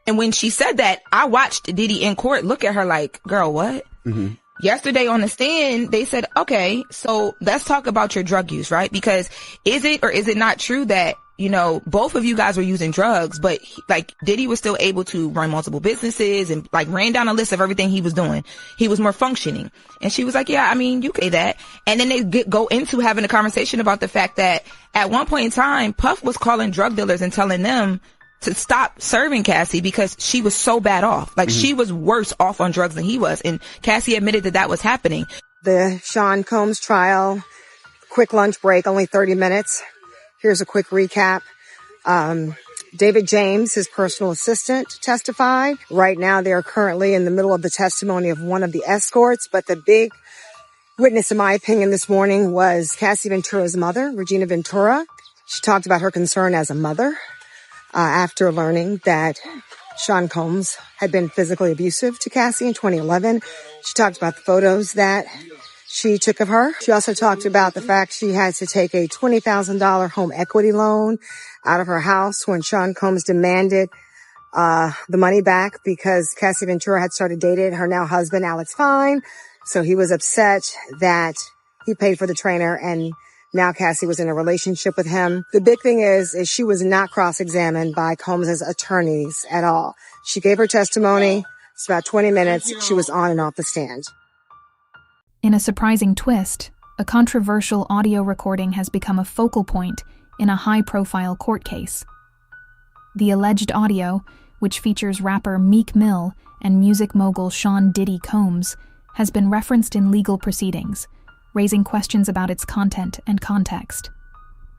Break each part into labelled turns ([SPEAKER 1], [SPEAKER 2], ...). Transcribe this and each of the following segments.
[SPEAKER 1] And when she said that, I watched Diddy in court look at her like, girl, what? Mm-hmm. Yesterday on the stand, they said, okay, so let's talk about your drug use, right? Because is it or is it not true that, you know, both of you guys were using drugs, but like Diddy was still able to run multiple businesses and like ran down a list of everything he was doing. He was more functioning. And she was like, yeah, I mean, you say that. And then they go into having a conversation about the fact that at one point in time, Puff was calling drug dealers and telling them to stop serving Cassie because she was so bad off. Like she was worse off on drugs than he was. And Cassie admitted that that was happening.
[SPEAKER 2] The Sean Combs trial, quick lunch break, only 30 minutes. Here's a quick recap. David James, his personal assistant, testified. Right now, they are currently in the middle of the testimony of one of the escorts. But the big witness, in my opinion, this morning was Cassie Ventura's mother, Regina Ventura. She talked about her concern as a mother after learning that Sean Combs had been physically abusive to Cassie in 2011. She talked about the photos that she took of her. She also talked about the fact she had to take a $20,000 home equity loan out of her house when Sean Combs demanded the money back because Cassie Ventura had started dating her now husband, Alex Fine. So he was upset that he paid for the trainer and now Cassie was in a relationship with him. The big thing is she was not cross-examined by Combs' attorneys at all. She gave her testimony. It's about 20 minutes. She was on and off the stand.
[SPEAKER 3] In a surprising twist, a controversial audio recording has become a focal point in a high-profile court case. The alleged audio, which features rapper Meek Mill and music mogul Sean Diddy Combs, has been referenced in legal proceedings, raising questions about its content and context.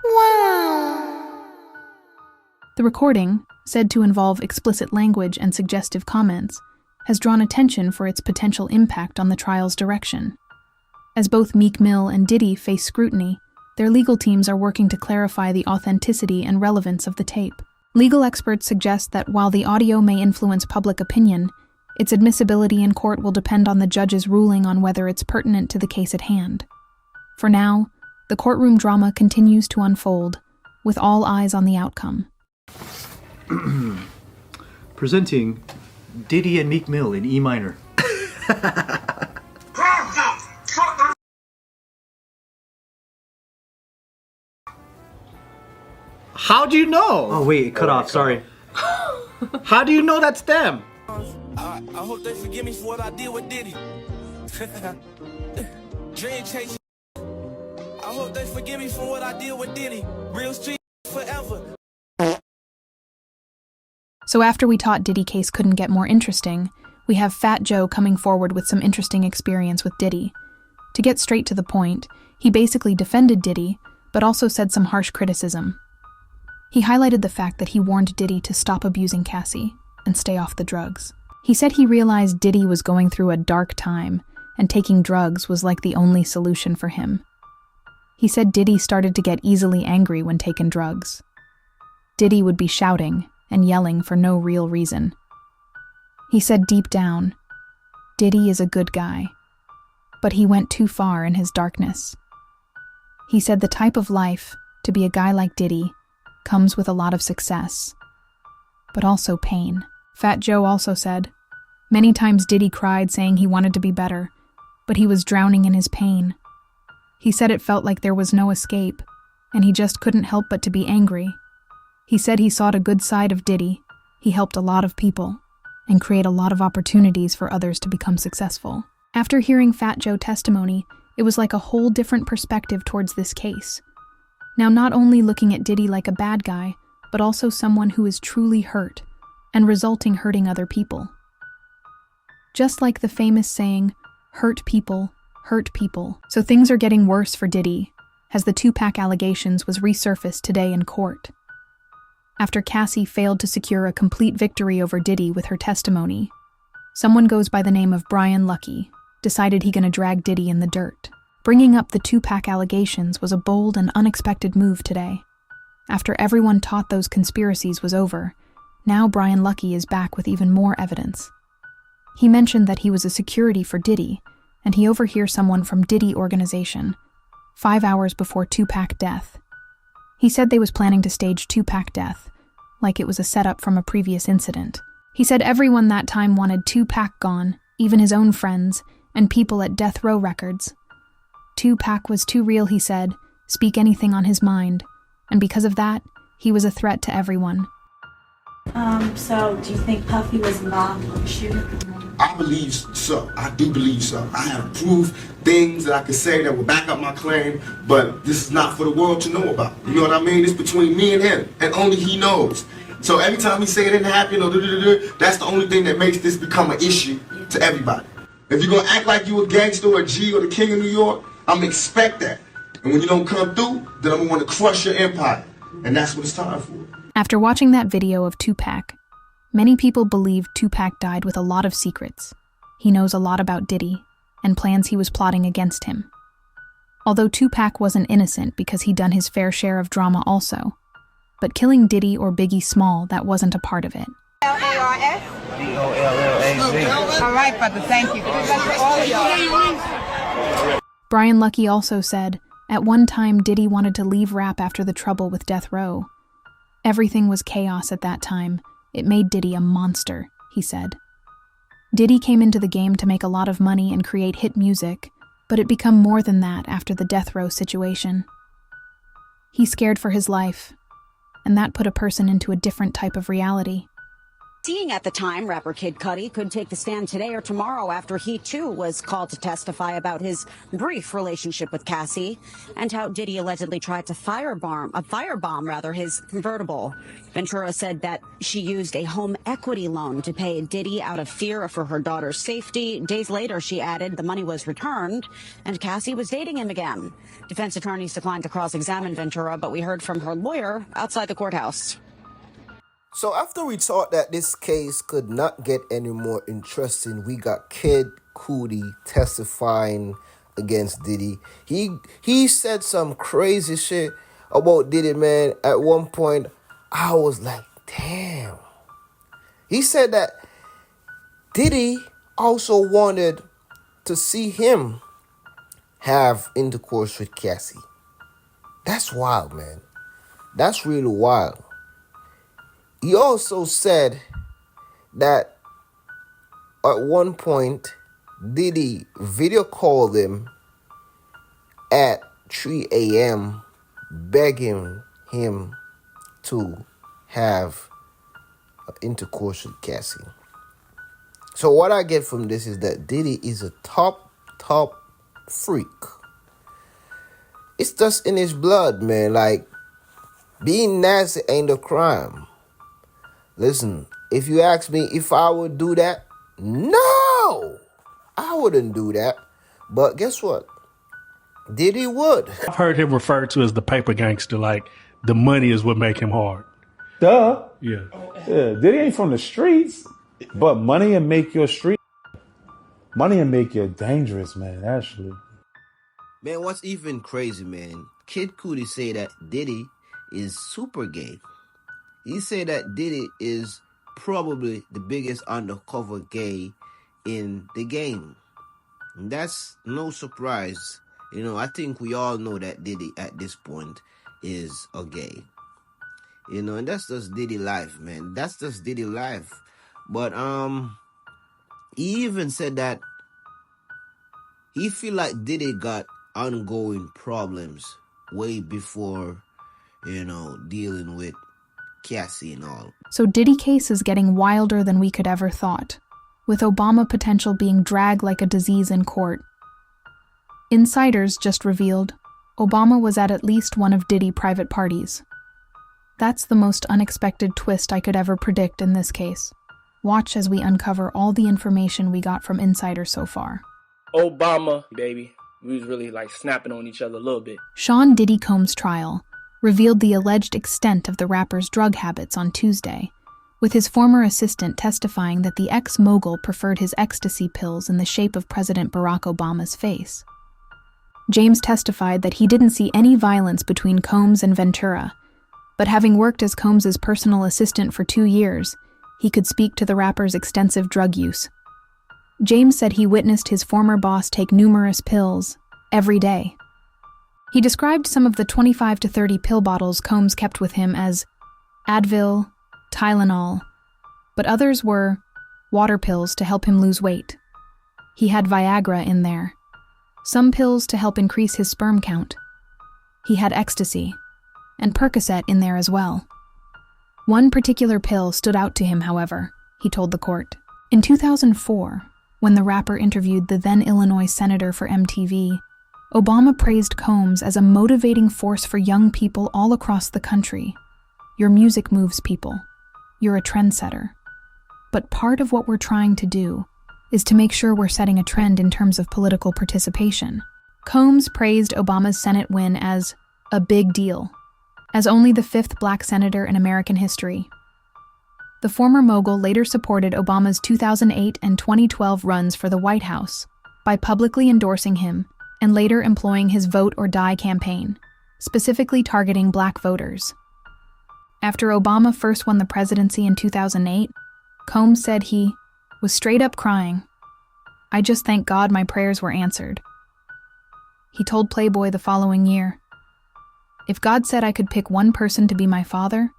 [SPEAKER 3] Wow! The recording, said to involve explicit language and suggestive comments, has drawn attention for its potential impact on the trial's direction. As both Meek Mill and Diddy face scrutiny, their legal teams are working to clarify the authenticity and relevance of the tape. Legal experts suggest that while the audio may influence public opinion, its admissibility in court will depend on the judge's ruling on whether it's pertinent to the case at hand. For now, the courtroom drama continues to unfold, with all eyes on the outcome.
[SPEAKER 4] Presenting Diddy and Meek Mill in E minor.
[SPEAKER 5] How'd you know?
[SPEAKER 4] Oh wait, it cut off, sorry.
[SPEAKER 5] How do you know that's them?
[SPEAKER 6] I hope they forgive me for what I did with Diddy. Dream chasing. I hope they forgive me for what I did with Diddy. Real street forever.
[SPEAKER 3] So after we taught Diddy case couldn't get more interesting, we have Fat Joe coming forward with some interesting experience with Diddy. To get straight to the point, he basically defended Diddy, but also said some harsh criticism. He highlighted the fact that he warned Diddy to stop abusing Cassie and stay off the drugs. He said he realized Diddy was going through a dark time and taking drugs was like the only solution for him. He said Diddy started to get easily angry when taking drugs. Diddy would be shouting and yelling for no real reason. He said deep down, Diddy is a good guy, but he went too far in his darkness. He said the type of life, to be a guy like Diddy, comes with a lot of success, but also pain. Fat Joe also said, many times Diddy cried saying he wanted to be better, but he was drowning in his pain. He said it felt like there was no escape, and he just couldn't help but to be angry. He said he saw a good side of Diddy, he helped a lot of people, and create a lot of opportunities for others to become successful. After hearing Fat Joe testimony, it was like a whole different perspective towards this case. Now not only looking at Diddy like a bad guy, but also someone who is truly hurt, and resulting hurting other people. Just like the famous saying, hurt people. So things are getting worse for Diddy, as the Tupac allegations was resurfaced today in court. After Cassie failed to secure a complete victory over Diddy with her testimony, someone goes by the name of Brian Lucky decided he gonna drag Diddy in the dirt. Bringing up the Tupac allegations was a bold and unexpected move today. After everyone thought those conspiracies was over, now Brian Lucky is back with even more evidence. He mentioned that he was a security for Diddy, and he overheard someone from Diddy organization 5 hours before Tupac death. He said they was planning to stage Tupac death, like it was a setup from a previous incident. He said everyone that time wanted Tupac gone, even his own friends, and people at Death Row Records. Tupac was too real, he said, speak anything on his mind, and because of that, he was a threat to everyone.
[SPEAKER 7] So do you think Puffy was involved with the shooting?
[SPEAKER 8] I believe so. I do believe so. I have proof, things that I can say that will back up my claim, but this is not for the world to know about. You know what I mean? It's between me and him, and only he knows. So every time he say it didn't happen or that's the only thing that makes this become an issue to everybody. If you're gonna act like you a gangster or a G or the king of New York, I'm gonna expect that. And when you don't come through, then I'm gonna want to crush your empire. And that's what it's time for.
[SPEAKER 3] After watching that video of Tupac, many people believe Tupac died with a lot of secrets. He knows a lot about Diddy and plans he was plotting against him. Although Tupac wasn't innocent because he'd done his fair share of drama also. But killing Diddy or Biggie Small, that wasn't a part of it.
[SPEAKER 9] L-A-R-S? D-O-L-L-A-Z. All right, brother, thank you. Good luck to all of y'all.
[SPEAKER 3] Brian Lucky also said, at one time Diddy wanted to leave rap after the trouble with Death Row. Everything was chaos at that time. It made Diddy a monster, he said. Diddy came into the game to make a lot of money and create hit music, but it became more than that after the Death Row situation. He scared for his life, and that put a person into a different type of reality.
[SPEAKER 10] Seeing at the time, rapper Kid Cudi could take the stand today or tomorrow after he, too, was called to testify about his brief relationship with Cassie and how Diddy allegedly tried to firebomb his convertible. Ventura said that she used a home equity loan to pay Diddy out of fear for her daughter's safety. Days later, she added the money was returned and Cassie was dating him again. Defense attorneys declined to cross-examine Ventura, but we heard from her lawyer outside the courthouse.
[SPEAKER 11] So after we thought that this case could not get any more interesting, we got Kid Cudi testifying against Diddy. He said some crazy shit about Diddy, man. At one point, I was like, damn. He said that Diddy also wanted to see him have intercourse with Cassie. That's wild, man. That's really wild. He also said that at one point, Diddy video called him at 3 a.m. begging him to have intercourse with Cassie. So what I get from this is that Diddy is a top freak. It's just in his blood, man. Like, being nasty ain't a crime. Listen, if you ask me if I would do that, no, I wouldn't do that. But guess what? Diddy would.
[SPEAKER 12] I've heard him referred to as the paper gangster, like the money is what make him hard.
[SPEAKER 13] Duh.
[SPEAKER 12] Yeah.
[SPEAKER 13] Diddy ain't from the streets, but money and make your street. Money and make you dangerous, man, actually.
[SPEAKER 11] Man, what's even crazy, man? Kid Cudi say that Diddy is super gay. He said that Diddy is probably the biggest undercover gay in the game. And that's no surprise. You know, I think we all know that Diddy at this point is a gay. You know, and that's just Diddy life, man. That's just Diddy life. But he even said that he feel like Diddy got ongoing problems way before, you know, dealing with Cassie and all.
[SPEAKER 3] So Diddy case is getting wilder than we could ever thought, with Obama potential being dragged like a disease in court. Insiders just revealed Obama was at least one of Diddy's private parties. That's the most unexpected twist I could ever predict in this case. Watch as we uncover all the information we got from insiders so far.
[SPEAKER 14] Obama, baby. We was really like snapping on each other a little bit.
[SPEAKER 3] Sean Diddy Combs' trial revealed the alleged extent of the rapper's drug habits on Tuesday, with his former assistant testifying that the ex-mogul preferred his ecstasy pills in the shape of President Barack Obama's face. James testified that he didn't see any violence between Combs and Ventura, but having worked as Combs' personal assistant for 2 years, he could speak to the rapper's extensive drug use. James said he witnessed his former boss take numerous pills every day. He described some of the 25 to 30 pill bottles Combs kept with him as Advil, Tylenol, but others were water pills to help him lose weight. He had Viagra in there. Some pills to help increase his sperm count. He had ecstasy, and Percocet in there as well. One particular pill stood out to him, however, he told the court. In 2004, when the rapper interviewed the then Illinois senator for MTV, Obama praised Combs as a motivating force for young people all across the country. Your music moves people. You're a trendsetter. But part of what we're trying to do is to make sure we're setting a trend in terms of political participation. Combs praised Obama's Senate win as a big deal, as only the 5th black senator in American history. The former mogul later supported Obama's 2008 and 2012 runs for the White House by publicly endorsing him and later employing his Vote or Die campaign, specifically targeting black voters. After Obama first won the presidency in 2008, Combs said he was straight up crying. "I just thank God my prayers were answered." He told Playboy the following year, "If God said I could pick one person to be my father,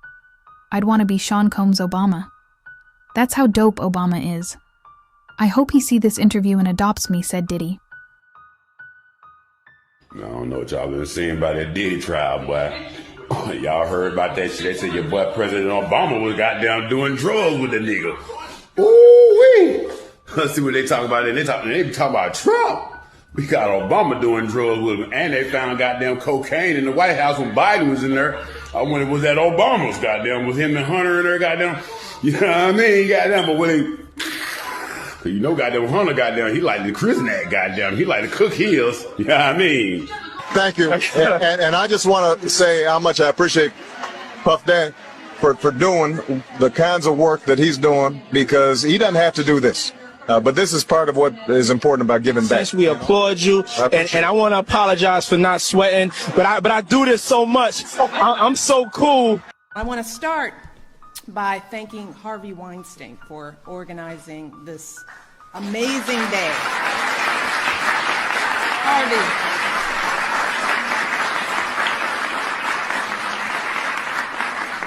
[SPEAKER 3] I'd want to be Sean Combs Obama." That's how dope Obama is. "I hope he sees this interview and adopts me," said Diddy.
[SPEAKER 15] I don't know what y'all been seeing about that Diddy trial, boy. Y'all heard about that shit. They said your boy President Obama was goddamn doing drugs with the nigga. Ooh-wee. Let's see what they talk about. They talk about Trump. We got Obama doing drugs with him. And they found goddamn cocaine in the White House when Biden was in there. I wonder was that Obama's goddamn, was him and Hunter in there goddamn. You know what I mean? Goddamn, but when he, you know goddamn Hunter goddamn, he like the Krisnak goddamn. He like to cook his. You know what I mean?
[SPEAKER 16] Thank you. And I just want to say how much I appreciate Puff Daddy for doing the kinds of work that he's doing, because he doesn't have to do this. But this is part of what is important about giving back.
[SPEAKER 17] We applaud you, and I want to apologize for not sweating, but I do this so much. I'm so cool.
[SPEAKER 18] I want to start by thanking Harvey Weinstein for organizing this amazing day. Harvey.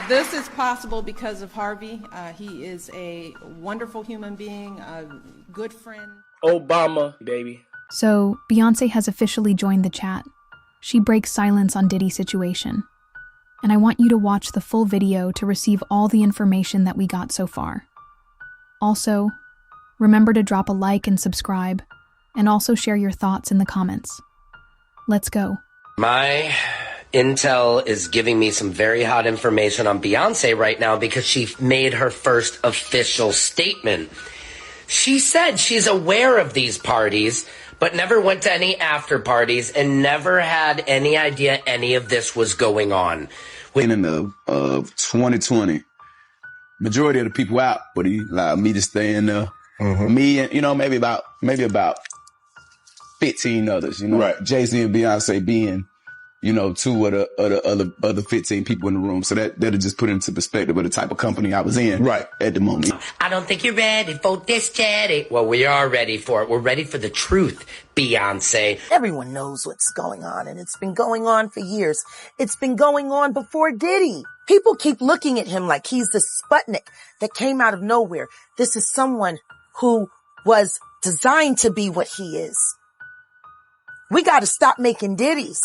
[SPEAKER 18] This is possible because of Harvey. He is a wonderful human being, a good friend.
[SPEAKER 14] Obama, baby.
[SPEAKER 3] So, Beyonce has officially joined the chat. She breaks silence on Diddy's situation. And I want you to watch the full video to receive all the information that we got so far. Also, remember to drop a like and subscribe, and also share your thoughts in the comments. Let's go.
[SPEAKER 19] My intel is giving me some very hot information on Beyonce right now because she made her first official statement. She said she's aware of these parties, but never went to any after parties and never had any idea any of this was going on.
[SPEAKER 15] In the 2020, majority of the people out, but he allowed me to stay in there. Me and, you know, maybe about 15 others, you know, right. Jay-Z and Beyonce being, you know, 2 of the other 15 people in the room. So that'll just put into perspective of the type of company I was in at the moment.
[SPEAKER 19] I don't think you're ready for this, Chatty. Well, we are ready for it. We're ready for the truth, Beyonce.
[SPEAKER 20] Everyone knows what's going on, and it's been going on for years. It's been going on before Diddy. People keep looking at him like he's the Sputnik that came out of nowhere. This is someone who was designed to be what he is. We got to stop making Diddies.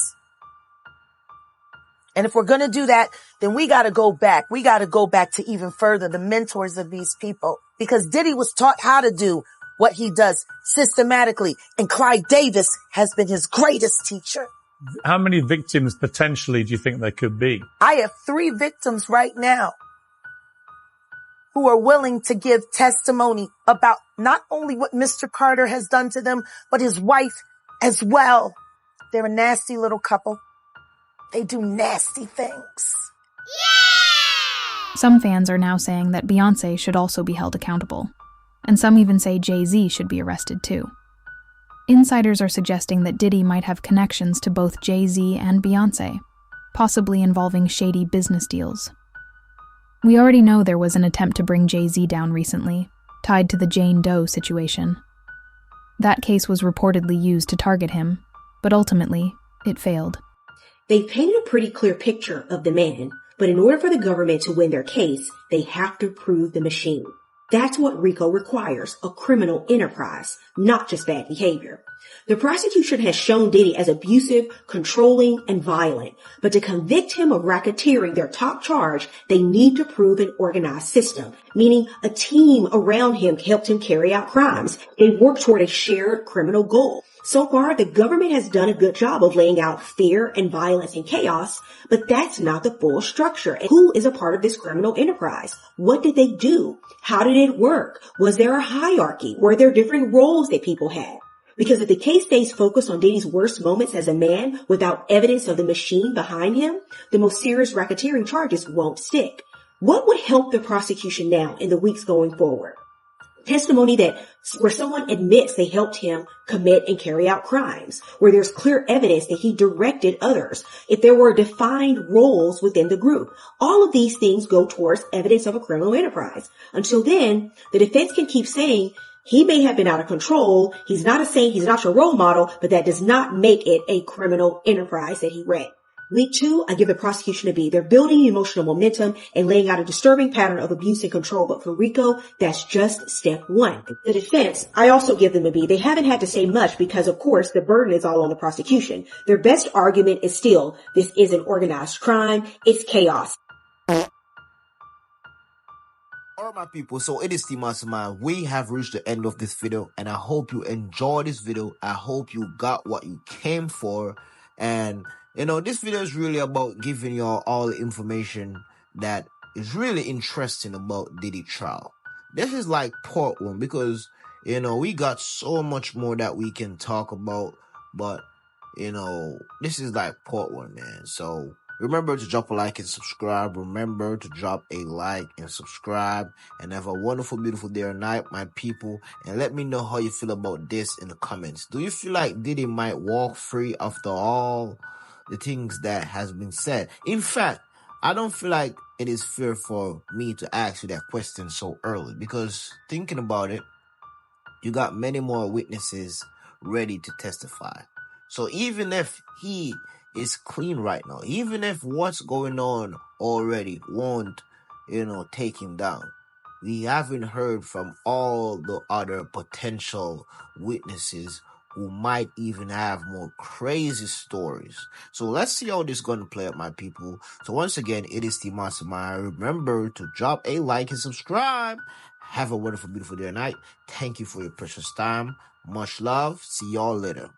[SPEAKER 20] And if we're going to do that, then we got to go back. We got to go back to even further the mentors of these people, because Diddy was taught how to do what he does systematically. And Clyde Davis has been his greatest teacher.
[SPEAKER 21] How many victims potentially do you think there could be?
[SPEAKER 20] I have 3 victims right now who are willing to give testimony about not only what Mr. Carter has done to them, but his wife as well. They're a nasty little couple. They do nasty things.
[SPEAKER 3] Some fans are now saying that Beyonce should also be held accountable. And some even say Jay-Z should be arrested too. Insiders are suggesting that Diddy might have connections to both Jay-Z and Beyonce, possibly involving shady business deals. We already know there was an attempt to bring Jay-Z down recently, tied to the Jane Doe situation. That case was reportedly used to target him, but ultimately, it failed.
[SPEAKER 22] They've painted a pretty clear picture of the man, but in order for the government to win their case, they have to prove the machine. That's what RICO requires, a criminal enterprise, not just bad behavior. The prosecution has shown Diddy as abusive, controlling, and violent, but to convict him of racketeering, their top charge, they need to prove an organized system, meaning a team around him helped him carry out crimes. They work toward a shared criminal goal. So far, the government has done a good job of laying out fear and violence and chaos, but that's not the full structure. And who is a part of this criminal enterprise? What did they do? How did it work? Was there a hierarchy? Were there different roles that people had? Because if the case stays focused on Diddy's worst moments as a man without evidence of the machine behind him, the most serious racketeering charges won't stick. What would help the prosecution now in the weeks going forward? Testimony where someone admits they helped him commit and carry out crimes, where there's clear evidence that he directed others, if there were defined roles within the group. All of these things go towards evidence of a criminal enterprise. Until then, the defense can keep saying he may have been out of control, he's not a saint, he's not your role model, but that does not make it a criminal enterprise that he ran. Week 2, I give the prosecution a B. They're building emotional momentum and laying out a disturbing pattern of abuse and control. But for RICO, that's just step 1. The defense, I also give them a B. They haven't had to say much because, of course, the burden is all on the prosecution. Their best argument is still, this isn't organized crime, it's chaos.
[SPEAKER 11] Alright my people, so it is the Mastermind. We have reached the end of this video and I hope you enjoyed this video. I hope you got what you came for. And this video is really about giving y'all all the information that is really interesting about Diddy trial. This is like part 1 because, we got so much more that we can talk about. But, this is like part 1, man. So remember to drop a like and subscribe. Remember to drop a like and subscribe. And have a wonderful, beautiful day or night, my people. And let me know how you feel about this in the comments. Do you feel like Diddy might walk free after all the things that has been said? In fact, I don't feel like it is fair for me to ask you that question so early. Because thinking about it, you got many more witnesses ready to testify. So even if he is clean right now, even if what's going on already won't, take him down, we haven't heard from all the other potential witnesses who might even have more crazy stories. So let's see how this is going to play out, my people. So once again, it is the Mastermind. Remember to drop a like and subscribe. Have a wonderful, beautiful day and night. Thank you for your precious time. Much love. See y'all later.